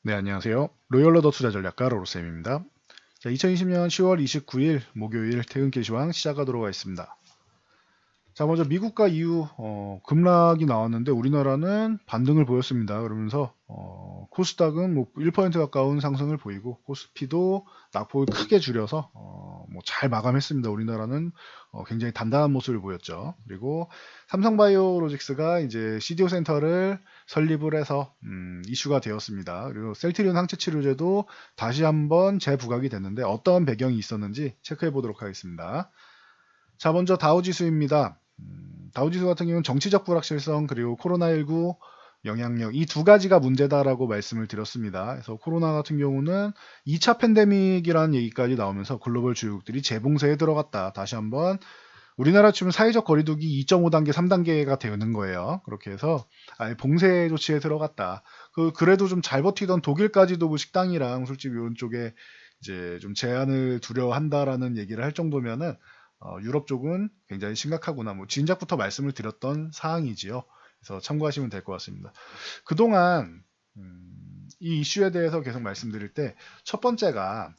네, 안녕하세요. 로열러더 투자 전략가 로로쌤입니다. 자, 2020년 10월 29일 목요일 퇴근길 시황 시작하도록 하겠습니다. 자, 먼저 미국과 EU 급락이 나왔는데 우리나라는 반등을 보였습니다. 그러면서 코스닥은 뭐 1% 가까운 상승을 보이고 코스피도 낙폭을 크게 줄여서 뭐잘 마감했습니다. 우리나라는 굉장히 단단한 모습을 보였죠. 그리고 삼성바이오로직스가 이제 CDO 센터를 설립을 해서 이슈가 되었습니다. 그리고 셀트리온 항체치료제도 다시 한번 재부각이 됐는데 어떤 배경이 있었는지 체크해 보도록 하겠습니다. 자, 먼저 다우지수입니다. 다우지수 같은 경우는 정치적 불확실성 그리고 코로나19 영향력 이 두 가지가 문제다라고 말씀을 드렸습니다. 그래서 코로나 같은 경우는 2차 팬데믹이라는 얘기까지 나오면서 글로벌 주요국들이 재봉쇄에 들어갔다. 다시 한번 우리나라 치면 사회적 거리두기 2.5단계, 3단계가 되는 거예요. 그렇게 해서 아예 봉쇄 조치에 들어갔다. 그래도 좀 잘 버티던 독일까지도 뭐 식당이랑 솔직히 이런 쪽에 이제 좀 제한을 두려워한다라는 얘기를 할 정도면은 유럽 쪽은 굉장히 심각하구나. 뭐 진작부터 말씀을 드렸던 사항이지요. 그래서 참고하시면 될 것 같습니다. 그동안 이 이슈에 대해서 계속 말씀드릴 때 첫 번째가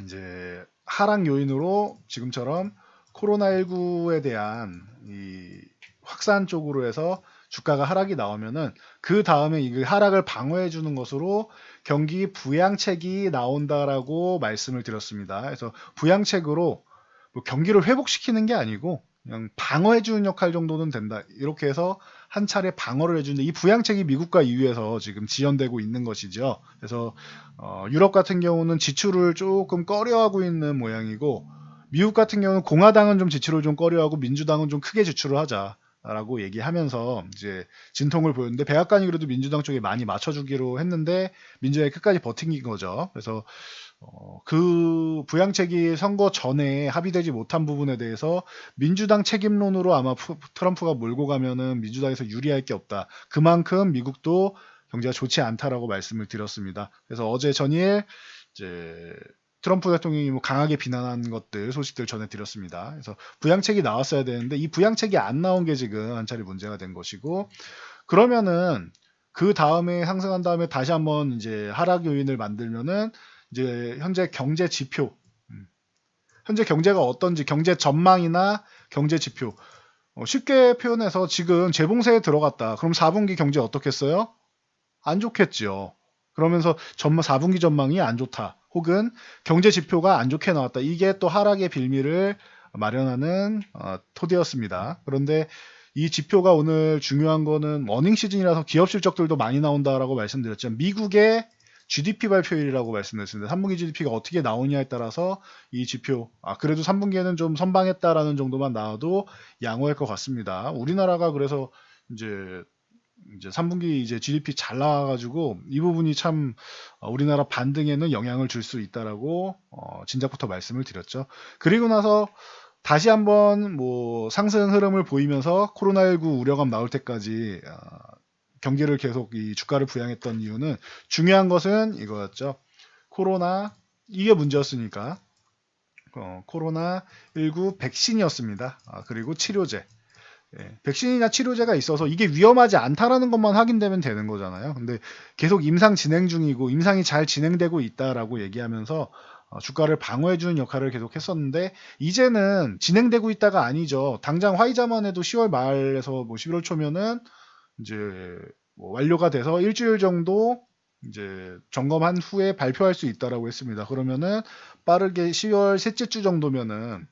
이제 하락 요인으로 지금처럼 코로나19에 대한 이 확산 쪽으로 해서 주가가 하락이 나오면은 그 다음에 이 하락을 방어해 주는 것으로 경기 부양책이 나온다라고 말씀을 드렸습니다. 그래서 부양책으로 뭐 경기를 회복시키는 게 아니고 그냥 방어해 주는 역할 정도는 된다. 이렇게 해서 한 차례 방어를 해주는데 이 부양책이 미국과 EU에서 지금 지연되고 있는 것이죠. 그래서 유럽 같은 경우는 지출을 조금 꺼려하고 있는 모양이고 미국 같은 경우는 공화당은 좀 지출을 좀 꺼려하고 민주당은 좀 크게 지출을 하자라고 얘기하면서 이제 진통을 보였는데 백악관이 그래도 민주당 쪽에 많이 맞춰주기로 했는데 민주당이 끝까지 버틴 거죠. 그래서 그 부양책이 선거 전에 합의되지 못한 부분에 대해서 민주당 책임론으로 아마 트럼프가 몰고 가면은 민주당에서 유리할 게 없다. 그만큼 미국도 경제가 좋지 않다라고 말씀을 드렸습니다. 그래서 어제 전일 이제 트럼프 대통령이 뭐 강하게 비난한 것들 소식들 전해드렸습니다. 그래서 부양책이 나왔어야 되는데 이 부양책이 안 나온 게 지금 한 차례 문제가 된 것이고 그러면은 그 다음에 상승한 다음에 다시 한번 이제 하락 요인을 만들면은 이제 현재 경제 지표, 현재 경제가 어떤지 경제 전망이나 경제 지표 쉽게 표현해서 지금 재봉세에 들어갔다. 그럼 4분기 경제 어떻겠어요? 안 좋겠죠. 그러면서 4분기 전망이 안 좋다. 혹은 경제 지표가 안 좋게 나왔다. 이게 또 하락의 빌미를 마련하는 토대였습니다. 그런데 이 지표가 오늘 중요한 거는 워닝 시즌이라서 기업 실적들도 많이 나온다라고 말씀드렸죠. 미국의 GDP 발표일이라고 말씀드렸습니다. 3분기 GDP가 어떻게 나오냐에 따라서 이 지표, 그래도 3분기에는 좀 선방했다라는 정도만 나와도 양호할 것 같습니다. 우리나라가 그래서 이제 3분기 이제 GDP 잘 나와가지고 이 부분이 참 우리나라 반등에는 영향을 줄 수 있다라고 진작부터 말씀을 드렸죠. 그리고 나서 다시 한번 뭐 상승 흐름을 보이면서 코로나19 우려감 나올 때까지 경기를 계속 이 주가를 부양했던 이유는 중요한 것은 이거였죠. 코로나 이게 문제였으니까 코로나19 백신이었습니다. 그리고 치료제. 백신이나 치료제가 있어서 이게 위험하지 않다라는 것만 확인되면 되는 거잖아요. 근데 계속 임상 진행 중이고 임상이 잘 진행되고 있다라고 얘기하면서 주가를 방어해주는 역할을 계속 했었는데 이제는 진행되고 있다가 아니죠. 당장 화이자만 해도 10월 말에서 뭐 11월 초면은 이제 뭐 완료가 돼서 일주일 정도 이제 점검한 후에 발표할 수 있다라고 했습니다. 그러면은 빠르게 10월 셋째 주 정도면은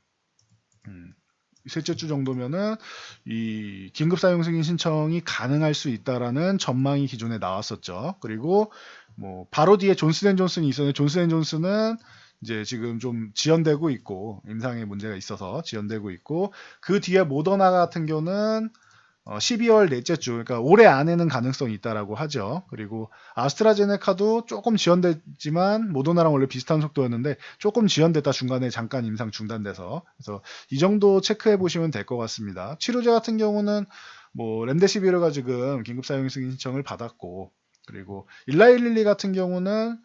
셋째 주 정도면은 이 긴급 사용 승인 신청이 가능할 수 있다라는 전망이 기존에 나왔었죠. 그리고 뭐 바로 뒤에 존슨앤존슨이 있었는데 존슨앤존슨은 이제 지금 좀 지연되고 있고 임상에 문제가 있어서 지연되고 있고 그 뒤에 모더나 같은 경우는 12월 넷째 주, 그러니까 올해 안에는 가능성이 있다라고 하죠. 그리고 아스트라제네카도 조금 지연됐지만 모더나랑 원래 비슷한 속도였는데 조금 지연됐다 중간에 잠깐 임상 중단돼서 그래서 이 정도 체크해 보시면 될 것 같습니다. 치료제 같은 경우는 뭐 렘데시비르가 지금 긴급 사용 승인 신청을 받았고 그리고 일라일릴리 같은 경우는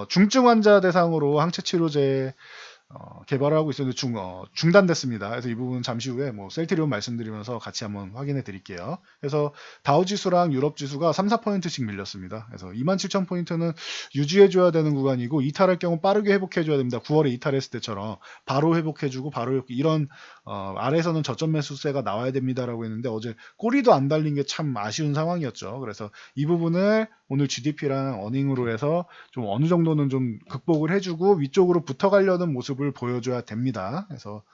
중증 환자 대상으로 항체 치료제 개발을 하고 있었는데 중단됐습니다. 그래서 이 부분은 잠시 후에 뭐 셀트리온 말씀드리면서 같이 한번 확인해 드릴게요. 그래서 다우 지수랑 유럽 지수가 3, 4%씩 밀렸습니다. 그래서 27,000포인트는 유지해 줘야 되는 구간이고 이탈할 경우 빠르게 회복해 줘야 됩니다. 9월에 이탈했을 때처럼 바로 회복해 주고 바로 이런 아래에서는 저점 매수세가 나와야 됩니다라고 했는데 어제 꼬리도 안 달린 게 참 아쉬운 상황이었죠. 그래서 이 부분을 오늘 GDP랑 어닝으로 해서 좀 어느 정도는 좀 극복을 해주고 위쪽으로 붙어가려는 모습을 보여줘야 됩니다. 그래서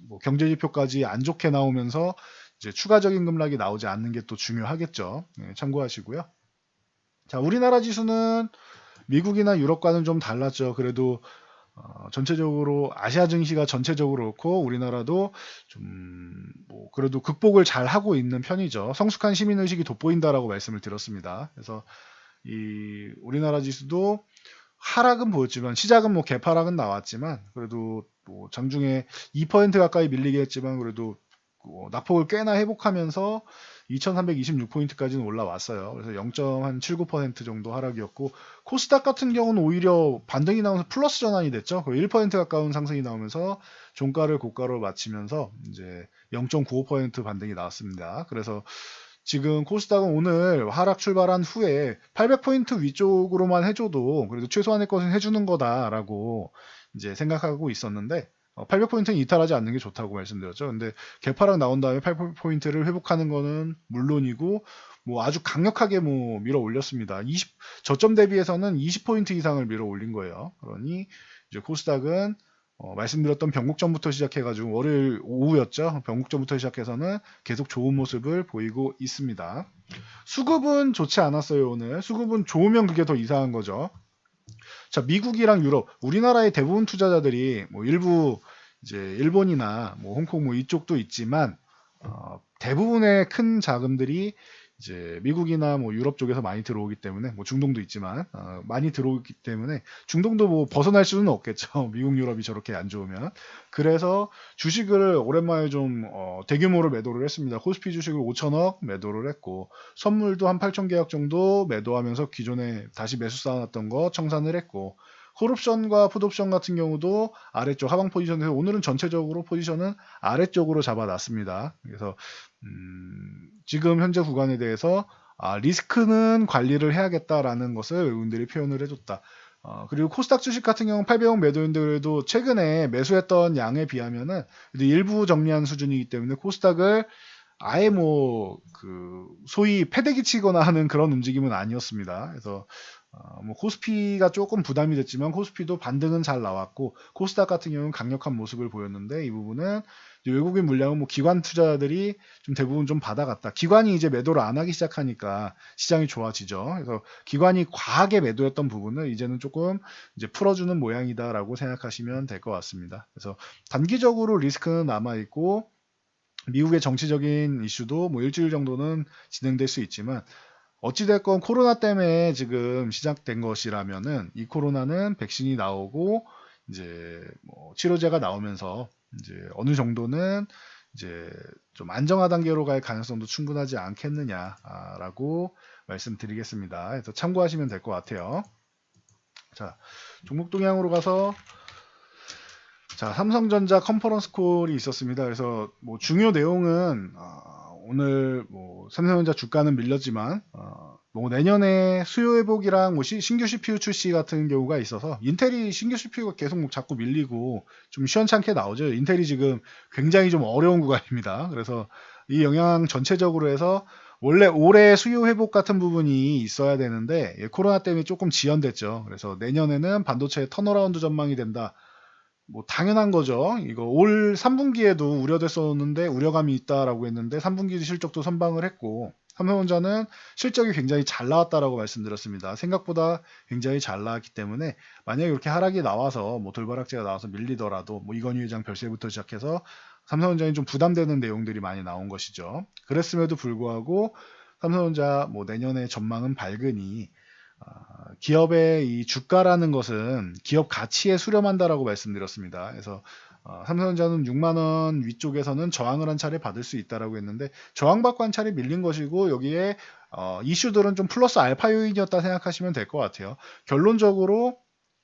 뭐 경제지표까지 안 좋게 나오면서 이제 추가적인 급락이 나오지 않는 게 또 중요하겠죠. 네, 참고하시고요. 자, 우리나라 지수는 미국이나 유럽과는 좀 달랐죠. 그래도 전체적으로 아시아 증시가 전체적으로 그렇고 우리나라도 좀 뭐 그래도 극복을 잘 하고 있는 편이죠. 성숙한 시민 의식이 돋보인다라고 말씀을 드렸습니다. 그래서 이 우리나라 지수도 하락은 보였지만 시작은 뭐 개파락은 나왔지만 그래도 뭐 장중에 2% 가까이 밀리게 했지만 그래도 낙폭을 꽤나 회복하면서 2326포인트까지는 올라왔어요. 그래서 0.79% 정도 하락이었고 코스닥 같은 경우는 오히려 반등이 나오면서 플러스 전환이 됐죠. 1% 가까운 상승이 나오면서 종가를 고가로 마치면서 이제 0.95% 반등이 나왔습니다. 그래서 지금 코스닥은 오늘 하락 출발한 후에 800포인트 위쪽으로만 해줘도 그래도 최소한의 것은 해주는 거다라고 이제 생각하고 있었는데 800포인트는 이탈하지 않는 게 좋다고 말씀드렸죠. 근데 개파락 나온 다음에 800포인트를 회복하는 거는 물론이고 뭐 아주 강력하게 뭐 밀어 올렸습니다. 저점 대비해서는 20포인트 이상을 밀어 올린 거예요. 그러니 이제 코스닥은 말씀드렸던 변곡점부터 시작해가지고 월요일 오후였죠. 변곡점부터 시작해서는 계속 좋은 모습을 보이고 있습니다. 수급은 좋지 않았어요. 오늘 수급은 좋으면 그게 더 이상한 거죠. 자, 미국이랑 유럽, 우리나라의 대부분 투자자들이 뭐 일부 이제 일본이나 뭐 홍콩 뭐 이쪽도 있지만 대부분의 큰 자금들이 이제 미국이나 뭐 유럽 쪽에서 많이 들어오기 때문에 뭐 중동도 있지만 많이 들어오기 때문에 중동도 뭐 벗어날 수는 없겠죠. 미국 유럽이 저렇게 안 좋으면. 그래서 주식을 오랜만에 좀 대규모로 매도를 했습니다. 코스피 주식을 5천억 매도를 했고 선물도 한 8천 계약 정도 매도하면서 기존에 다시 매수 쌓아놨던 거 청산을 했고 콜옵션과 풋옵션 같은 경우도 아래쪽 하방 포지션에서 오늘은 전체적으로 포지션은 아래쪽으로 잡아놨습니다. 그래서 지금 현재 구간에 대해서 리스크는 관리를 해야겠다라는 것을 의원들이 표현을 해줬다. 그리고 코스닥 주식 같은 경우는 800억 매도인데 그래도 최근에 매수했던 양에 비하면은 일부 정리한 수준이기 때문에 코스닥을 아예 뭐 소위 패대기 치거나 하는 그런 움직임은 아니었습니다. 그래서 뭐 코스피가 조금 부담이 됐지만 코스피도 반등은 잘 나왔고 코스닥 같은 경우는 강력한 모습을 보였는데 이 부분은 외국인 물량은 뭐 기관 투자자들이 좀 대부분 좀 받아갔다. 기관이 이제 매도를 안 하기 시작하니까 시장이 좋아지죠. 그래서 기관이 과하게 매도했던 부분을 이제는 조금 이제 풀어주는 모양이다라고 생각하시면 될 것 같습니다. 그래서 단기적으로 리스크는 남아 있고 미국의 정치적인 이슈도 뭐 일주일 정도는 진행될 수 있지만 어찌됐건 코로나 때문에 지금 시작된 것이라면은 이 코로나는 백신이 나오고 이제 뭐 치료제가 나오면서 이제 어느 정도는 이제 좀 안정화 단계로 갈 가능성도 충분하지 않겠느냐라고 말씀드리겠습니다. 그래서 참고하시면 될 것 같아요. 자, 종목 동향으로 가서 자, 삼성전자 컨퍼런스 콜이 있었습니다. 그래서 뭐 중요 내용은 오늘 뭐 삼성전자 주가는 밀렸지만 뭐 내년에 수요 회복이랑 뭐 신규 CPU 출시 같은 경우가 있어서 인텔이 신규 CPU가 계속 뭐 자꾸 밀리고 좀 시원찮게 나오죠. 인텔이 지금 굉장히 좀 어려운 구간입니다. 그래서 이 영향 전체적으로 해서 원래 올해 수요 회복 같은 부분이 있어야 되는데 코로나 때문에 조금 지연됐죠. 그래서 내년에는 반도체 턴어라운드 전망이 된다. 뭐 당연한 거죠. 이거 올 3분기에도 우려됐었는데 우려감이 있다라고 했는데 3분기 실적도 선방을 했고 삼성전자는 실적이 굉장히 잘 나왔다라고 말씀드렸습니다. 생각보다 굉장히 잘 나왔기 때문에 만약에 이렇게 하락이 나와서 뭐 돌바락제가 나와서 밀리더라도 뭐 이건희 회장 별세부터 시작해서 삼성전자에 좀 부담되는 내용들이 많이 나온 것이죠. 그랬음에도 불구하고 삼성전자 뭐 내년에 전망은 밝으니 기업의 이 주가라는 것은 기업 가치에 수렴한다라고 말씀드렸습니다. 그래서 삼성전자는 6만 원 위쪽에서는 저항을 한 차례 받을 수 있다라고 했는데 저항받고 한 차례 밀린 것이고 여기에 이슈들은 좀 플러스 알파 요인이었다 생각하시면 될 것 같아요. 결론적으로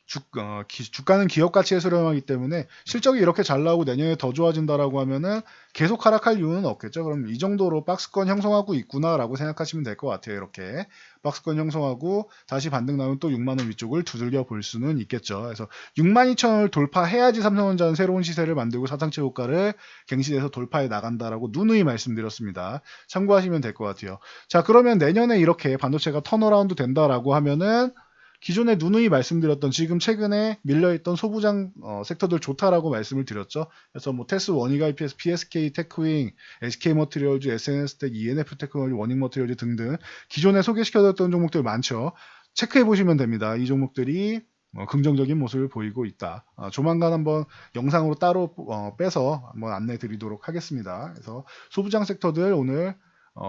주가는 기업 가치에 수렴하기 때문에 실적이 이렇게 잘 나오고 내년에 더 좋아진다라고 하면은 계속 하락할 이유는 없겠죠. 그럼 이 정도로 박스권 형성하고 있구나라고 생각하시면 될 것 같아요. 이렇게 박스권 형성하고 다시 반등 나오면 또 6만 원 위쪽을 두들겨 볼 수는 있겠죠. 그래서 62,000원을 돌파해야지 삼성전자는 새로운 시세를 만들고 사상체 호가를 갱신해서 돌파해 나간다라고 누누이 말씀드렸습니다. 참고하시면 될 것 같아요. 자, 그러면 내년에 이렇게 반도체가 턴어라운드 된다라고 하면은 기존에 누누이 말씀드렸던 지금 최근에 밀려있던 소부장 섹터들 좋다라고 말씀을 드렸죠. 그래서 뭐 테스, 원익 IPS, PSK, 테크윙, SK머티리얼즈, SNS텍, ENF 테크놀로지, 원익머티리얼즈 등등 기존에 소개시켜드렸던 종목들 많죠. 체크해 보시면 됩니다. 이 종목들이 긍정적인 모습을 보이고 있다. 조만간 한번 영상으로 따로 빼서 한번 안내 드리도록 하겠습니다. 그래서 소부장 섹터들 오늘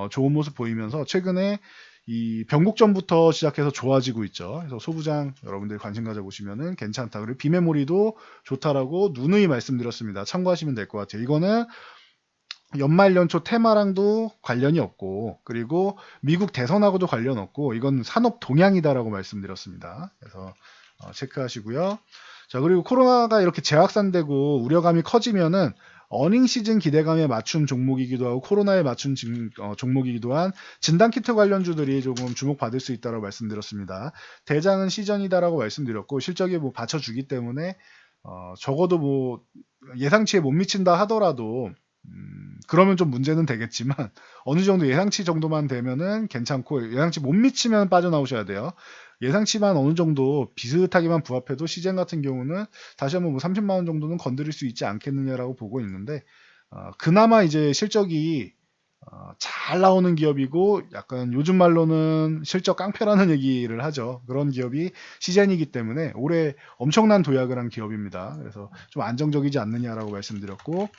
좋은 모습 보이면서 최근에 이 변곡점부터 시작해서 좋아지고 있죠. 그래서 소부장 여러분들 관심 가져보시면은 괜찮다. 그리고 비메모리도 좋다라고 누누이 말씀드렸습니다. 참고하시면 될 것 같아요. 이거는 연말 연초 테마랑도 관련이 없고 그리고 미국 대선하고도 관련 없고 이건 산업 동향이다라고 말씀드렸습니다. 그래서 체크하시고요. 자, 그리고 코로나가 이렇게 재확산되고 우려감이 커지면은 어닝 시즌 기대감에 맞춘 종목이기도 하고 코로나에 맞춘 종목이기도 한 진단키트 관련주들이 조금 주목받을 수 있다고 말씀드렸습니다. 대장은 시전이다라고 말씀드렸고 실적이 뭐 받쳐주기 때문에 적어도 뭐 예상치에 못 미친다 하더라도 그러면 좀 문제는 되겠지만 어느 정도 예상치 정도만 되면은 괜찮고 예상치 못 미치면 빠져나오셔야 돼요. 예상치만 어느 정도 비슷하게만 부합해도 시젠 같은 경우는 다시 한번 뭐 30만 원 정도는 건드릴 수 있지 않겠느냐라고 보고 있는데 그나마 이제 실적이 잘 나오는 기업이고 약간 요즘 말로는 실적 깡패라는 얘기를 하죠. 그런 기업이 시젠이기 때문에 올해 엄청난 도약을 한 기업입니다. 그래서 좀 안정적이지 않느냐라고 말씀드렸고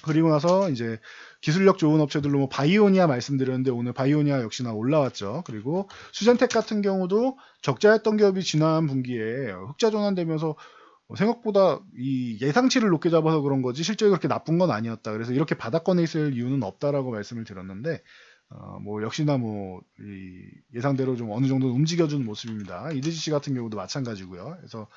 그리고 나서 이제 기술력 좋은 업체들로 뭐 바이오니아 말씀드렸는데 오늘 바이오니아 역시나 올라왔죠. 그리고 수젠텍 같은 경우도 적자였던 기업이 지난 분기에 흑자 전환되면서 생각보다 이 예상치를 높게 잡아서 그런 거지 실적이 그렇게 나쁜 건 아니었다. 그래서 이렇게 바닥권에 있을 이유는 없다라고 말씀을 드렸는데 뭐 역시나 뭐 이 예상대로 좀 어느 정도 움직여주는 모습입니다. 이드지씨 같은 경우도 마찬가지고요. 그래서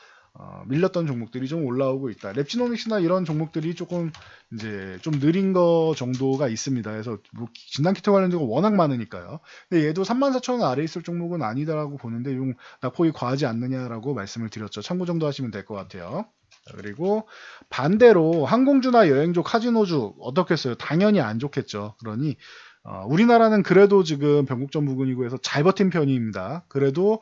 밀렸던 종목들이 좀 올라오고 있다. 랩지노믹스나 이런 종목들이 조금 이제 좀 느린 거 정도가 있습니다. 그래서 뭐 진단키트 관련주가 워낙 많으니까요. 근데 얘도 34,000원 아래 있을 종목은 아니다라고 보는데 용 낙폭이 과하지 않느냐라고 말씀을 드렸죠. 참고 정도 하시면 될 것 같아요. 그리고 반대로 항공주나 여행주, 카지노주 어떻겠어요? 당연히 안 좋겠죠. 그러니 우리나라는 그래도 지금 변곡점 부근이고 해서 잘 버틴 편입니다. 그래도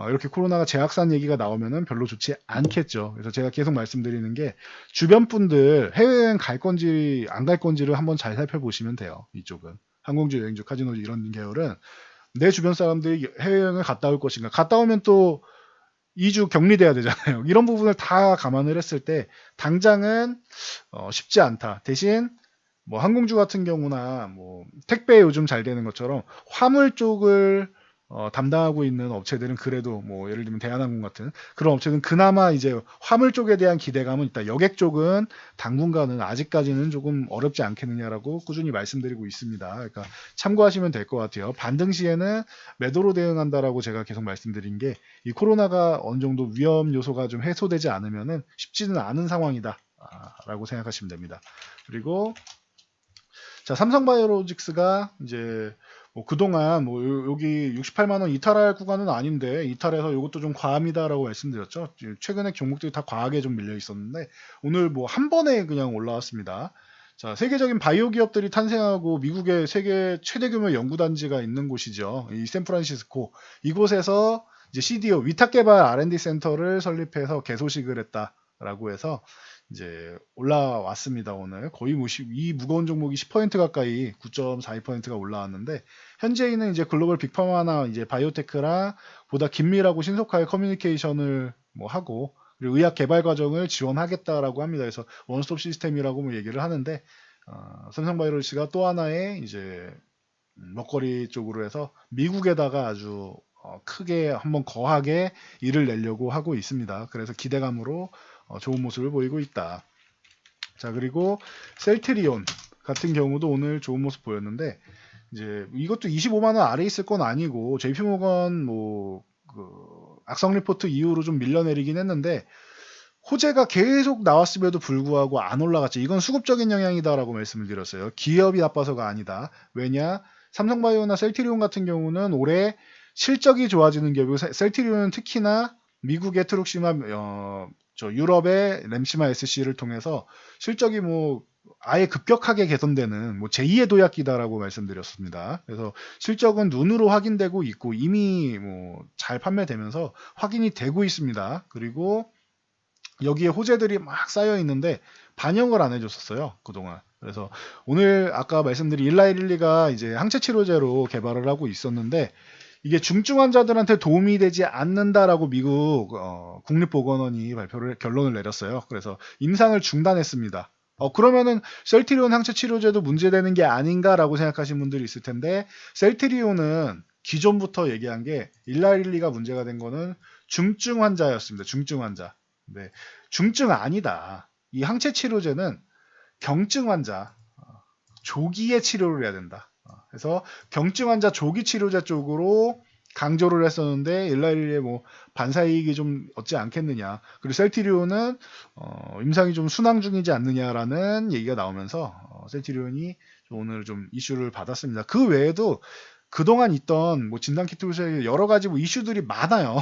이렇게 코로나가 재확산 얘기가 나오면은 별로 좋지 않겠죠. 그래서 제가 계속 말씀드리는 게 주변 분들 해외여행 갈 건지 안 갈 건지를 한번 잘 살펴보시면 돼요. 이쪽은 항공주, 여행주, 카지노주 이런 계열은 내 주변 사람들이 해외여행을 갔다 올 것인가, 갔다 오면 또 2주 격리돼야 되잖아요. 이런 부분을 다 감안을 했을 때 당장은 쉽지 않다. 대신 뭐 항공주 같은 경우나 뭐 택배 요즘 잘 되는 것처럼 화물 쪽을 담당하고 있는 업체들은 그래도 뭐 예를 들면 대한항공 같은 그런 업체는 그나마 이제 화물 쪽에 대한 기대감은 있다. 여객 쪽은 당분간은 아직까지는 조금 어렵지 않겠느냐라고 꾸준히 말씀드리고 있습니다. 그러니까 참고하시면 될 것 같아요. 반등 시에는 매도로 대응한다라고 제가 계속 말씀드린 게 이 코로나가 어느 정도 위험 요소가 좀 해소되지 않으면은 쉽지는 않은 상황이다. 라고 생각하시면 됩니다. 그리고 자, 삼성바이오로직스가 이제 뭐 그동안 뭐 여기 68만 원 이탈할 구간은 아닌데 이탈해서 이것도 좀 과합니다라고 말씀드렸죠. 최근에 종목들이 다 과하게 좀 밀려 있었는데 오늘 뭐 한 번에 그냥 올라왔습니다. 자, 세계적인 바이오 기업들이 탄생하고 미국의 세계 최대 규모 연구단지가 있는 곳이죠. 이 샌프란시스코. 이곳에서 이제 CDO 위탁 개발 R&D 센터를 설립해서 개소식을 했다라고 해서 이제 올라왔습니다. 오늘 거의 이 무거운 종목이 10% 가까이 9.42%가 올라왔는데 현재는 이제 글로벌 빅파마나 이제 바이오테크랑 보다 긴밀하고 신속하게 커뮤니케이션을 뭐 하고 그리고 의학 개발 과정을 지원하겠다라고 합니다. 그래서 원스톱 시스템이라고 뭐 얘기를 하는데 삼성바이오로직스가 또 하나의 이제 먹거리 쪽으로 해서 미국에다가 아주 크게 한번 거하게 일을 내려고 하고 있습니다. 그래서 기대감으로 좋은 모습을 보이고 있다. 자, 그리고 셀트리온 같은 경우도 오늘 좋은 모습 보였는데 이제 이것도 25만 원 아래 있을 건 아니고 JP모건 뭐 악성 리포트 이후로 좀 밀려내리긴 했는데 호재가 계속 나왔음에도 불구하고 안 올라갔죠. 이건 수급적인 영향이다라고 말씀을 드렸어요. 기업이 나빠서가 아니다. 왜냐? 삼성바이오나 셀트리온 같은 경우는 올해 실적이 좋아지는 기업이고 셀트리온은 특히나 미국의 트룩시마 유럽의 램시마 SC를 통해서 실적이 뭐 아예 급격하게 개선되는 뭐 제2의 도약기다라고 말씀드렸습니다. 그래서 실적은 눈으로 확인되고 있고 이미 뭐 잘 판매되면서 확인이 되고 있습니다. 그리고 여기에 호재들이 막 쌓여 있는데 반영을 안 해줬었어요 그동안. 그래서 오늘 아까 말씀드린 일라이릴리가 이제 항체 치료제로 개발을 하고 있었는데 이게 중증 환자들한테 도움이 되지 않는다라고 미국 국립보건원이 결론을 내렸어요. 그래서 임상을 중단했습니다. 그러면은 셀트리온 항체 치료제도 문제되는 게 아닌가라고 생각하시는 분들이 있을 텐데 셀트리온은 기존부터 얘기한 게 일라이릴리가 문제가 된 거는 중증 환자였습니다. 중증 환자. 네, 중증 아니다. 이 항체 치료제는 경증 환자 조기에 치료를 해야 된다. 그래서 경증 환자 조기 치료제 쪽으로 강조를 했었는데 일라일리의 뭐 반사이익이 좀 얻지 않겠느냐. 그리고 셀트리온은 임상이 좀 순항 중이지 않느냐라는 얘기가 나오면서 셀트리온이 오늘 좀 이슈를 받았습니다. 그 외에도 그동안 있던 뭐 진단키트 여러 가지 뭐 이슈들이 많아요.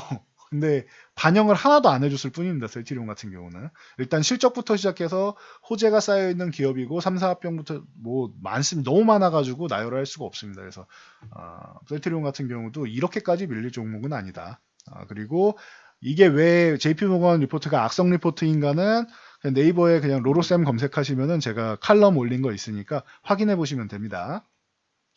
근데 반영을 하나도 안 해줬을 뿐입니다. 셀트리온 같은 경우는. 일단 실적부터 시작해서 호재가 쌓여있는 기업이고 3, 4합병부터 뭐 많습니다. 너무 많아가지고 나열할 수가 없습니다. 그래서 셀트리온 같은 경우도 이렇게까지 밀릴 종목은 아니다. 그리고 이게 왜 JP모건 리포트가 악성 리포트인가는 그냥 네이버에 그냥 로로쌤 검색하시면은 제가 칼럼 올린 거 있으니까 확인해 보시면 됩니다.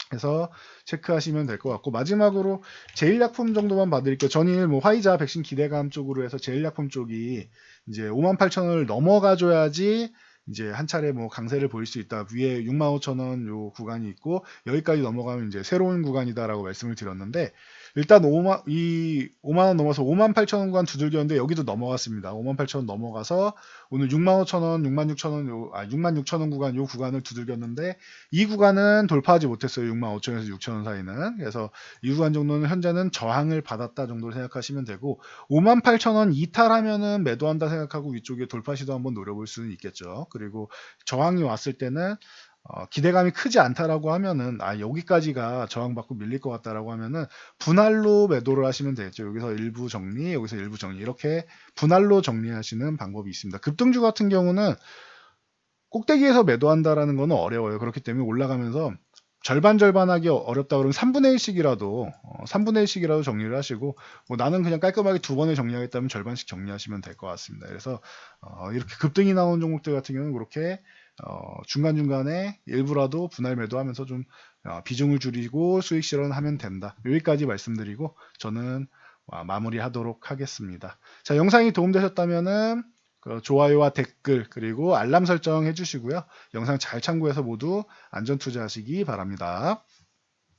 그래서 체크하시면 될 것 같고 마지막으로 제일약품 정도만 봐드릴게요. 전일 뭐 화이자 백신 기대감 쪽으로 해서 제일약품 쪽이 이제 58,000원을 넘어가줘야지 이제 한 차례 뭐 강세를 보일 수 있다. 위에 65,000원 요 구간이 있고 여기까지 넘어가면 이제 새로운 구간이다라고 말씀을 드렸는데 일단 5만 원 넘어서 58,000원 구간 두들겼는데 여기도 넘어갔습니다. 58,000원 넘어가서 오늘 65,000원, 66,000원, 66,000원 구간 요 구간을 두들겼는데 이 구간은 돌파하지 못했어요. 65,000원에서 6,000원 사이는. 그래서 이 구간 정도는 현재는 저항을 받았다 정도로 생각하시면 되고 58,000원 이탈하면은 매도한다 생각하고 위쪽에 돌파 시도 한번 노려볼 수는 있겠죠. 그리고 저항이 왔을 때는 기대감이 크지 않다라고 하면은 여기까지가 저항받고 밀릴 것 같다라고 하면은 분할로 매도를 하시면 되겠죠. 여기서 일부 정리, 여기서 일부 정리 이렇게 분할로 정리하시는 방법이 있습니다. 급등주 같은 경우는 꼭대기에서 매도한다라는 거는 어려워요. 그렇기 때문에 올라가면서 절반하기 어렵다 그러면 3분의 1씩이라도 3분의 1씩이라도 정리를 하시고 뭐 나는 그냥 깔끔하게 두 번에 정리하겠다면 절반씩 정리하시면 될 것 같습니다. 그래서 이렇게 급등이 나온 종목들 같은 경우는 그렇게 중간중간에 일부라도 분할 매도하면서 좀 비중을 줄이고 수익 실현하면 된다. 여기까지 말씀드리고 저는 마무리하도록 하겠습니다. 자, 영상이 도움되셨다면은 좋아요와 댓글 그리고 알람 설정 해주시고요. 영상 잘 참고해서 모두 안전 투자하시기 바랍니다.